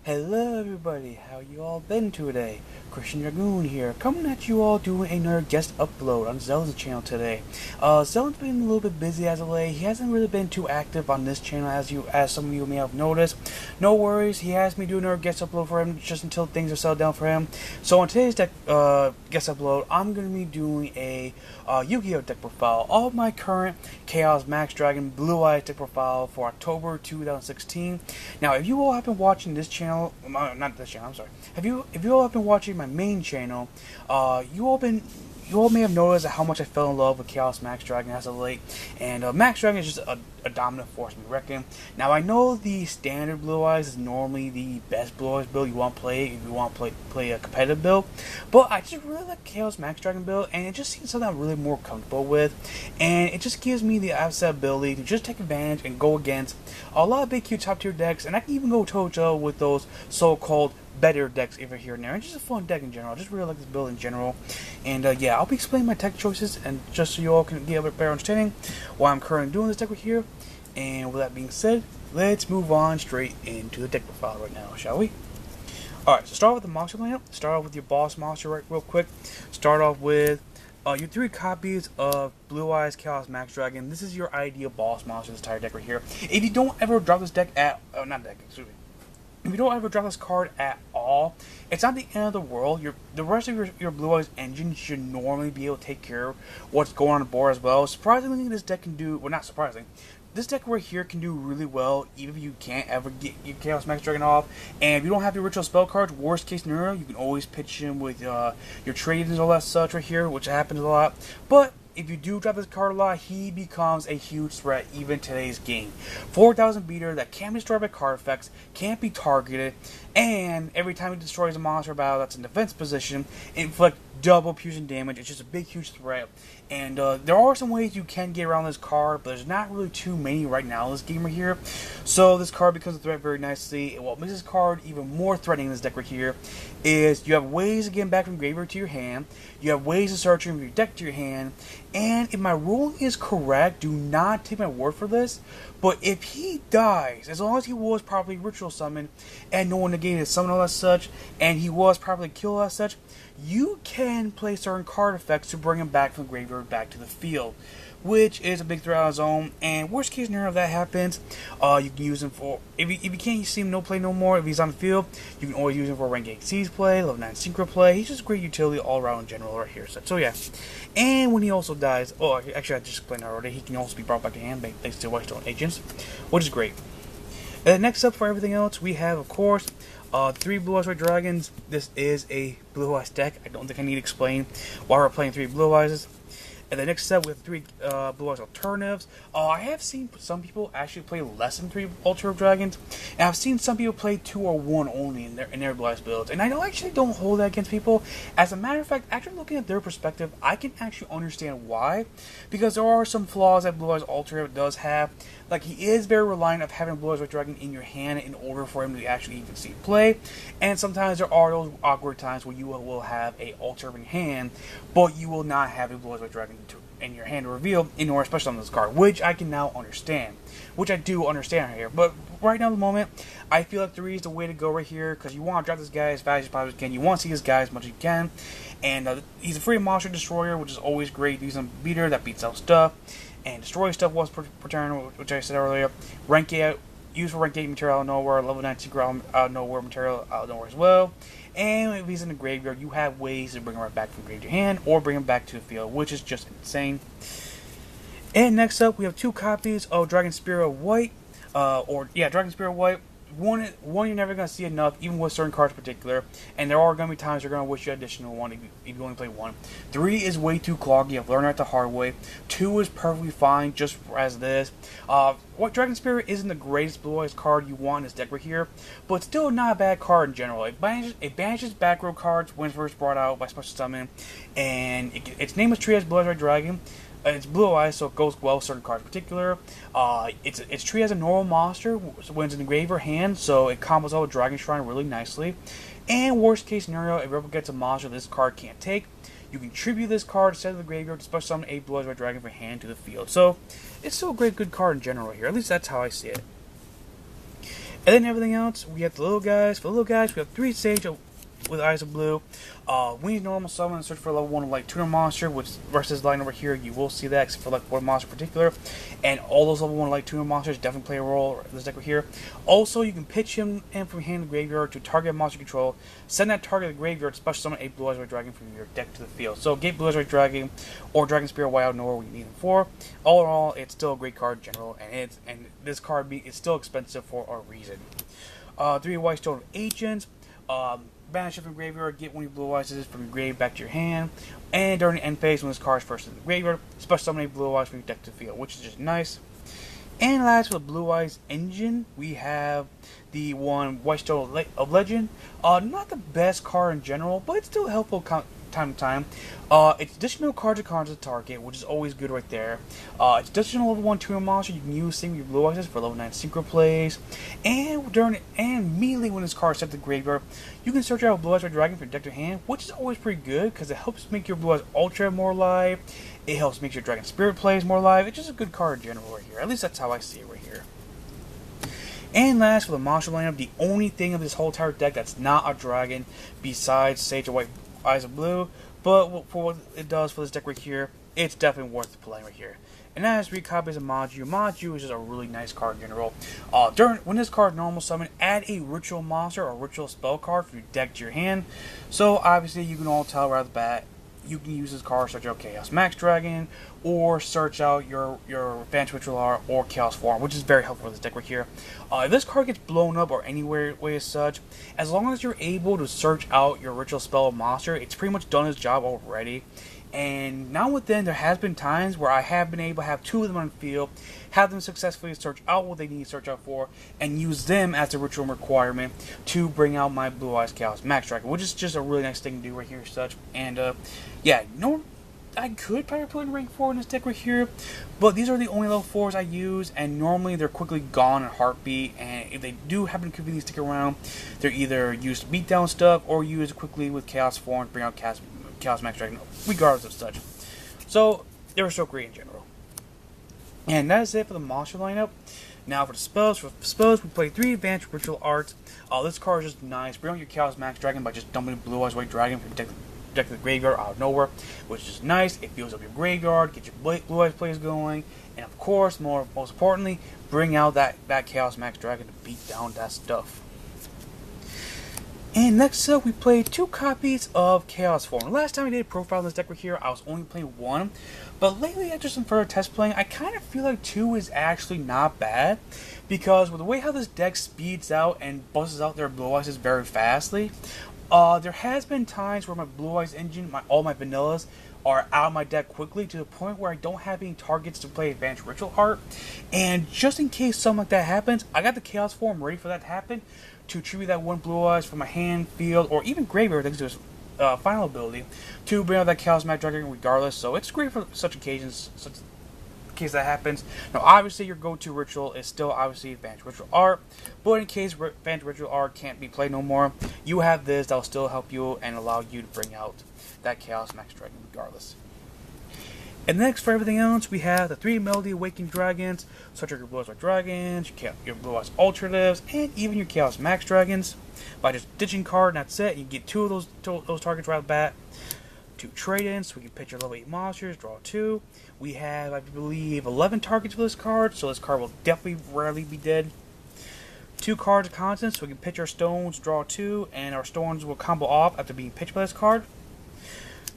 Hello everybody, how you all been today? Christian Dragoon here, coming at you all doing another guest upload on Xaldin's channel today. Xaldin's been a little bit busy as of late. He hasn't really been too active on this channel as some of you may have noticed. No worries, he has me doing another guest upload for him just until things are settled down for him. So on today's guest upload, I'm going to be doing a Yu-Gi-Oh! Deck profile. All of my current Chaos Max Dragon Blue Eyes deck profile for October 2016. Now if you all have been watching this channel, not this channel, I'm sorry. If you all have been watching my main channel, you all may have noticed how much I fell in love with Chaos Max Dragon as of late, and Max Dragon is just a dominant force in me reckon. Now I know the standard Blue Eyes is normally the best Blue Eyes build you want to play if you want to play a competitive build, but I just really like Chaos Max Dragon build, and it just seems something I'm really more comfortable with, and it just gives me the outside ability to just take advantage and go against a lot of big cute top tier decks, and I can even go toe-to-toe with those so-called better decks over here and there. It's just a fun deck in general. I just really like this build in general. And yeah, I'll be explaining my tech choices, and just so you all can get a better understanding why I'm currently doing this deck right here. And with that being said, let's move on straight into the deck profile right now, shall we? Alright, so start with the monster lineup. Start off with your boss monster real quick. Start off with your 3 copies of Blue Eyes Chaos Max Dragon. This is your ideal boss monster, this entire deck right here. If you don't ever drop this deck at, excuse me. If you don't ever drop this card at all, it's not the end of the world. The rest of your Blue Eyes engine should normally be able to take care of what's going on the board as well. Surprisingly, this deck can do, well, not surprising, this deck right here can do really well even if you can't ever get your Chaos Max Dragon off. And if you don't have your ritual spell cards, worst case scenario, you can always pitch in with your trades and all that such right here, which happens a lot. But if you do drop this card a lot, he becomes a huge threat even in today's game. 4,000 beater that can't be destroyed by card effects, can't be targeted, and every time he destroys a monster battle that's in defense position, inflict double piercing damage. It's just a big, huge threat. And there are some ways you can get around this card, but there's not really too many right now in this game right here. So this card becomes a threat very nicely. And what makes this card even more threatening in this deck right here is you have ways to get back from graveyard to your hand. You have ways to search from your deck to your hand. And if my ruling is correct, do not take my word for this, but if he dies, as long as he was properly ritual summoned and no one negated his summon as such, and he was properly killed as such, you can play certain card effects to bring him back from the graveyard back to the field, which is a big threat on his own. And worst case scenario, if that happens, you can use him for, if you can't see him no play no more, if he's on the field, you can always use him for rank 8 Seas play, level 9 Synchro play. He's just great utility all around in general right here. So yeah. And when he also dies, oh actually I just explained that already, he can also be brought back to hand thanks to Whitestone Agents, which is great. And then next up for everything else, we have of course 3 Blue Eyes White Dragons. This is a Blue Eyes deck. I don't think I need to explain why we're playing 3 Blue Eyes. And the next set we have 3 Blue Eyes alternatives. I have seen some people actually play less than 3 Ultra Dragons, and I've seen some people play 2 or 1 only in their Blue Eyes builds. And I actually don't hold that against people. As a matter of fact, actually looking at their perspective, I can actually understand why, because there are some flaws that Blue Eyes Ultra does have. Like, he is very reliant of having Blue Eyes White Dragon in your hand in order for him to actually even see play. And sometimes there are those awkward times where you will have a Ultra in hand, but you will not have a Blue Eyes White Dragon in your hand to reveal, in order, especially on this card, which I can now understand. Which I do understand right here. But right now, at the moment, I feel like 3 is the way to go right here, because you want to drop this guy as fast as you possibly can. You want to see this guy as much as you can. And he's a free monster destroyer, which is always great. Using a beater that beats out stuff and destroy stuff once per turn, which I said earlier. Rank 8, use for rank 8 material out of nowhere, level 9 Synchro out of nowhere, material out of nowhere as well. And if he's in the graveyard, you have ways to bring him right back from grave to hand, or bring him back to the field, which is just insane. And next up, we have 2 copies of Dragon Spirit White, Dragon Spirit White. One you're never going to see enough, even with certain cards in particular, and there are going to be times you're going to wish you had additional 1 if you only play 1. 3 is way too cloggy, I've learned that the hard way. 2 is perfectly fine, just as this. What Dragon Spirit isn't the greatest Blue Eyes card you want in this deck right here, but it's still not a bad card in general. It banishes back row cards when it's first brought out by Special Summon, and its name is Trias Blue Eyes White Dragon. It's Blue Eyes, so it goes well with certain cards in particular. It's treated as a normal monster when it's in the grave or hand, so it combos out with Dragon Shrine really nicely. And worst case scenario, if it ever gets a monster this card can't take, you can tribute this card instead of the graveyard to special summon a Blue Eyes White Dragon from hand to the field. So it's still a good card in general here. At least that's how I see it. And then everything else, we have the little guys. For the little guys, we have 3 Sage with Eyes of Blue. We need normal summon and search for a level 1 like tuner monster, which versus line over here, you will see that, except for like one monster in particular. And all those level 1 like tuner monsters definitely play a role in this deck right here. Also, you can pitch him in from hand to graveyard to target monster control. Send that target to the graveyard, special summon a Blue Eyes White Dragon from your deck to the field. So get Blue Eyes White Dragon or Dragon Spear White out of nowhere when you need them for. All in all, it's still a great card in general, and this card is still expensive for a reason. 3 White Stone Agents. Banish it from graveyard, get one of your Blue Eyes from your grave back to your hand, and during the end phase when this card is first in the graveyard, special summon a Blue Eyes from your deck to the field, which is just nice. And last, for the Blue Eyes engine, we have the one White Stone of Legend. Not the best card in general, but it's still helpful time to time. It's additional cards to the target, which is always good right there. It's additional level 1 tuner monster you can use same with your Blue Eyes for level 9 synchro plays. And immediately when this card is set to the graveyard, you can search out a Blue Eyes White Dragon for your deck to hand, which is always pretty good because it helps make your Blue Eyes Ultra more alive. It helps make your Dragon Spirit plays more alive. It's just a good card in general right here. At least that's how I see it right here. And last, for the monster lineup, the only thing of this whole entire deck that's not a dragon besides Sage of White Eyes of Blue, but for what it does for this deck right here, it's definitely worth playing right here. And that is 3 copies of Maju. Maju is just a really nice card in general. When this card normal summon, add a ritual monster or ritual spell card from your deck to your hand. So obviously you can all tell right off the bat, you can use this card to search out Chaos Max Dragon, or search out your Advanced Ritual Art or Chaos Form, which is very helpful for this deck right here. If this card gets blown up or anywhere way as such, as long as you're able to search out your Ritual Spell monster, it's pretty much done its job already. And now and then, there has been times where I have been able to have 2 of them on the field, have them successfully search out what they need to search out for, and use them as a ritual requirement to bring out my Blue Eyes Chaos Max Dragon, which is just a really nice thing to do right here as such. And yeah, I could probably put in rank 4 in this deck right here, but these are the only level 4s I use, and normally they're quickly gone in a heartbeat, and if they do happen to conveniently stick around, they're either used to beat down stuff, or used quickly with Chaos Form to bring out Chaos Max Dragon, regardless of such. So, they were so great in general. And that is it for the monster lineup. Now for the spells. For spells, we play 3 Advanced Ritual Arts. This card is just nice. Bring out your Chaos Max Dragon by just dumping Blue Eyes White Dragon from your deck to the graveyard out of nowhere, which is nice. It fills up your graveyard, get your Blue Eyes plays going, and of course, most importantly, bring out that Chaos Max Dragon to beat down that stuff. And next up, we played 2 copies of Chaos Form. Last time I did a profile on this deck right here, I was only playing 1. But lately, after some further test playing, I kind of feel like 2 is actually not bad. Because with the way how this deck speeds out and busts out their Blue Eyes very fastly, there has been times where my Blue Eyes engine, all my vanillas, are out of my deck quickly to the point where I don't have any targets to play Advanced Ritual Art. And just in case something like that happens, I got the Chaos Form ready for that to happen, to tribute that 1 Blue Eyes from my hand, field, or even graveyard thanks to his final ability, to bring out that Chaos Max Dragon regardless. So it's great for such occasions, in case that happens. Now obviously your go-to ritual is still obviously Advanced Ritual Art, but in case Advanced Ritual Art can't be played no more, you have this that will still help you and allow you to bring out that Chaos Max Dragon regardless. And next, for everything else, we have the 3 Melody Awakened Dragons, such as your Blue Eyes White Dragons, your Blue Eyes Ultratives, and even your Chaos Max Dragons. By just ditching card, and that's it. You get 2 of those targets right off the bat. 2 trade-ins, so we can pitch your level 8 monsters, draw 2. We have, I believe, 11 targets for this card, so this card will definitely rarely be dead. 2 cards of constants, so we can pitch our stones, draw 2, and our stones will combo off after being pitched by this card.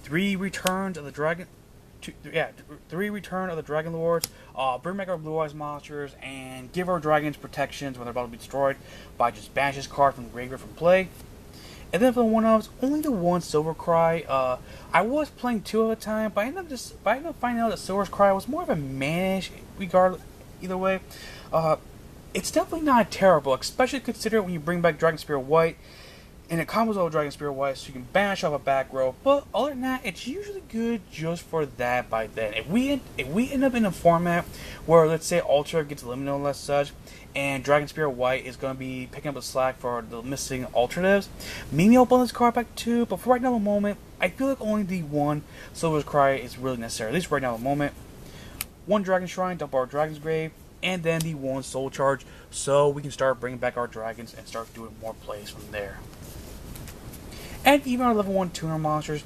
3 returns of the Dragon... 3 Return of the Dragon Lords. Bring back our Blue Eyes monsters and give our dragons protections when they're about to be destroyed by just banish this card from the graveyard from play. And then for the 1-ups, only the 1 Silver Cry. I was playing 2 at a time, but I ended up finding out that Silver Cry was more of a manish regardless. Either way, it's definitely not terrible, especially considering when you bring back Dragon Spear White. And it combos over Dragon Spear White, so you can banish off a back row. But other than that, it's usually good just for that by then. If we end up in a format where, let's say, Ultra gets eliminated as such, and Dragon Spear White is going to be picking up the slack for the missing Ultratives, maybe I'll bundle this card back too. But for right now, at the moment, I feel like only the 1 Silver Cry is really necessary. At least right now, at the moment. 1 Dragon Shrine, dump our Dragon's Grave. and then the 1 soul charge, so we can start bringing back our dragons and start doing more plays from there. And even our level 1 tuner monsters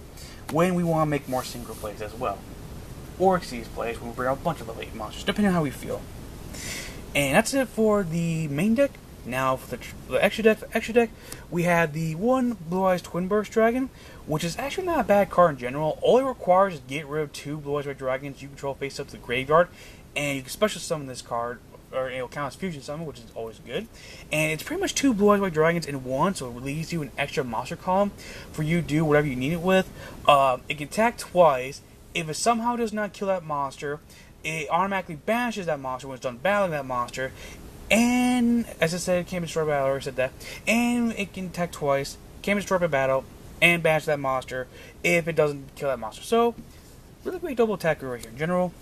when we want to make more single plays as well. Or Xyz plays when we bring out a bunch of level 8 monsters, depending on how we feel. And that's it for the main deck. Now for the extra deck, we have the 1 Blue Eyes Twin Burst Dragon, which is actually not a bad card in general. All it requires is get rid of 2 Blue Eyes Red Dragons you control face up to the graveyard, and you can special summon this card, or it'll count as fusion summon, which is always good. And it's pretty much 2 Blue Eyes White Dragons in one, so it leaves you an extra monster column for you to do whatever you need it with. It can attack twice. If it somehow does not kill that monster, it automatically banishes that monster when it's done battling that monster. And, as I said, it can't be destroyed by battle, I already said that. And it can attack twice, can't be destroyed by battle, and banish that monster if it doesn't kill that monster. So, really great double attacker right here in general.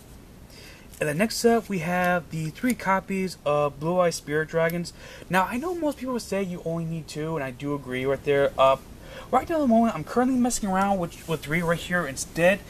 And then next up, we have the 3 copies of Blue Eye Spirit Dragons. Now, I know most people would say you only need 2, and I do agree right there. Right now, at the moment, I'm currently messing around with 3 right here instead,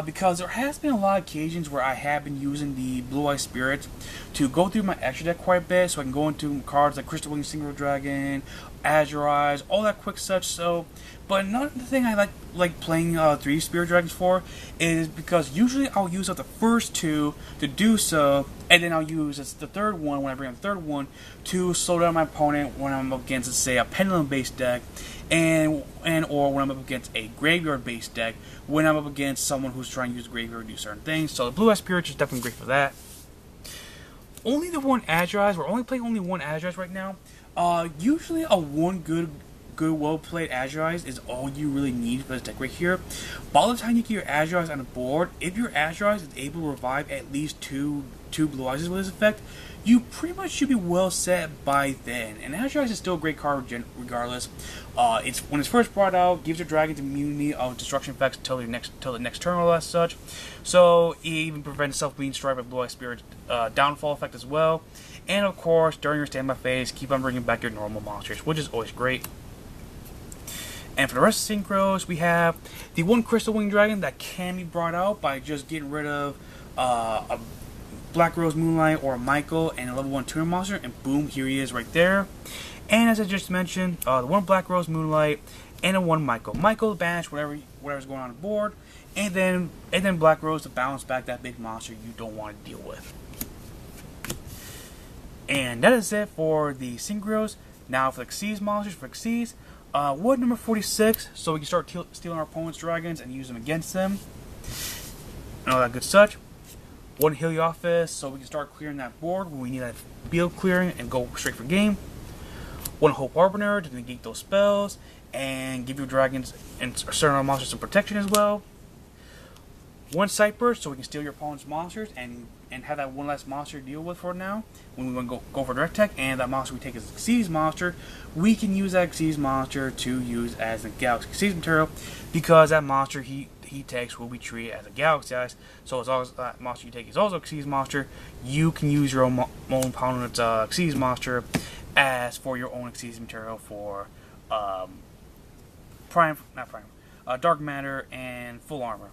because there has been a lot of occasions where I have been using the Blue Eye Spirits to go through my extra deck quite a bit, so I can go into cards like Crystal Wing Single Dragon, Azure Eyes, all that quick such. So, but another thing I like playing 3 Spirit Dragons for is because usually I'll use up the first 2 to do so, and then I'll use the third one when I bring up the third one to slow down my opponent when I'm up against, let's say, a Pendulum based deck, or when I'm up against a Graveyard based deck, when I'm up against someone who's trying to use the Graveyard to do certain things. So the Blue Eye Spirit is definitely great for that. Only the 1 Azure Eyes. We're only playing only 1 Azure Eyes right now. Usually a 1 good well-played Azure Eyes is all you really need for this deck right here. By the time you get your Azure Eyes on the board, if your Azure Eyes is able to revive at least two Blue Eyes with this effect, you pretty much should be well set by then. And Azure Eyes is still a great card regardless. When it's first brought out, gives your dragons immunity of destruction effects till the next turn or as such. So it even prevents itself being destroyed by Blue Eye Spirit's downfall effect as well. And of course, during your standby phase, keep on bringing back your normal monsters, which is always great. And for the rest of Synchros, we have the 1 Crystal Wing Dragon that can be brought out by just getting rid of a Black Rose Moonlight or a Michael and a level 1 tuner monster, and boom, here he is right there. And as I just mentioned, the 1 Black Rose Moonlight and a 1 Michael. Michael banish whatever's going on the board, and then Black Rose to bounce back that big monster you don't want to deal with. And that is it for the Synchros. Now for the Xyz monsters, wood number 46, so we can start stealing our opponent's dragons and use them against them, and all that good such. 1 Heliophis, so we can start clearing that board when we need that field clearing and go straight for game. 1 Hope Harbinger to negate those spells and give your dragons and certain monsters some protection as well. 1 Cypress, so we can steal your opponent's monsters and have that 1 less monster to deal with for now when we want to go for direct tech. And that monster we take is a Xyz monster. We can use that Xyz monster to use as a Galaxy Xyz material, because that monster he takes will be treated as a Galaxy Eyes. So as long as that monster you take is also a Xyz monster, you can use your own opponent's Xyz monster as for your own Xyz material for Dark Matter and Full Armor.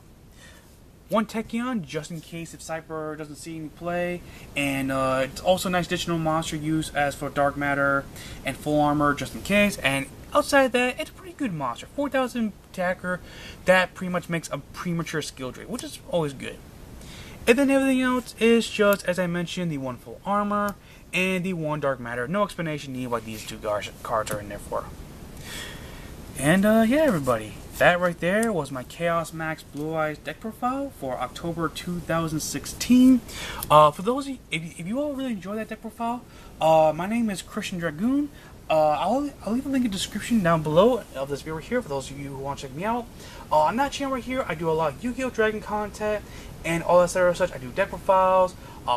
1 Tachyon, just in case if Cypher doesn't see any play, and it's also a nice additional monster use as for Dark Matter and Full Armor, just in case. And outside of that, it's a pretty good monster. 4,000 attacker, that pretty much makes a premature skill trait, which is always good. And then everything else is just, as I mentioned, the 1 Full Armor and the 1 Dark Matter. No explanation needed why these 2 cards are in there for. And yeah, everybody. That right there was my Chaos Max Blue Eyes deck profile for October 2016. For those of you, if you all really enjoy that deck profile, my name is Christian Dragoon. I'll leave a link in the description down below of this video right here for those of you who want to check me out. On that channel right here, I do a lot of Yu-Gi-Oh! Dragon content and all that sort of such. I do deck profiles,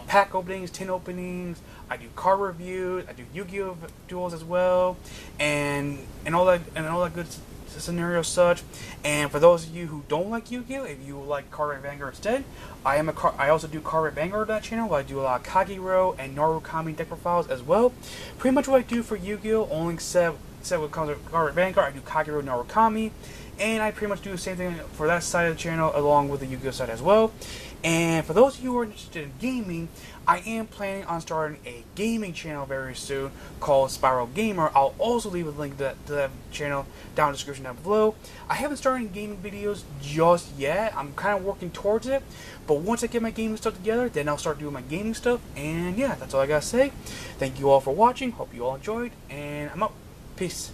pack openings, tin openings. I do card reviews. I do Yu-Gi-Oh! Duels as well, and all that good scenario such. And for those of you who don't like Yu-Gi-Oh!, if you like Card Vanguard instead, I also do Card Vanguard on that channel. I do a lot of Kagero and Narukami deck profiles as well. Pretty much what I do for Yu-Gi-Oh!, only except what comes with Card Vanguard, I do Kagero and Narukami, and I pretty much do the same thing for that side of the channel along with the Yu-Gi-Oh! Side as well. And for those of you who are interested in gaming, I am planning on starting a gaming channel very soon called Spiral Gamer. I'll also leave a link to that channel down in the description down below. I haven't started gaming videos just yet. I'm kind of working towards it. But once I get my gaming stuff together, then I'll start doing my gaming stuff. And yeah, that's all I gotta say. Thank you all for watching. Hope you all enjoyed. And I'm out. Peace.